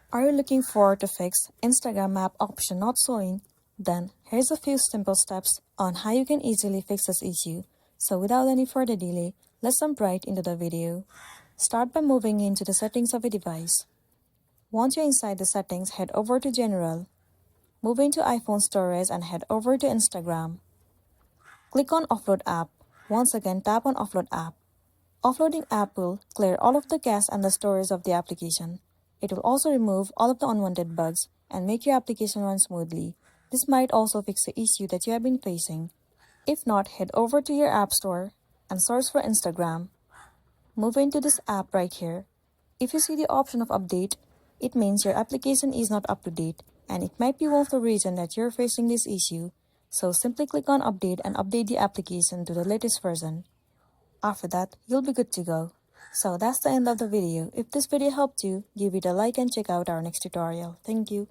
Are you looking for to fix Instagram map option not showing? Then here's a few simple steps on how you can easily fix this issue. So without any further delay, let's jump right into the video. Start by moving into the settings of a device. Once you're inside the settings, head over to General. Move into iPhone storage and head over to Instagram. Click on Offload App. Once again, tap on Offload App. Offloading app will clear all of the cache and the storage of the application. It will also remove all of the unwanted bugs and make your application run smoothly. This might also fix the issue that you have been facing. If not, head over to your app store and search for Instagram. Move into this app right here. If you see the option of update, it means your application is not up to date, and it might be one of the reasons that you're facing this issue. So simply click on update and update the application to the latest version. After that, you'll be good to go. So that's the end of the video. If this video helped you, give it a like and check out our next tutorial. Thank you.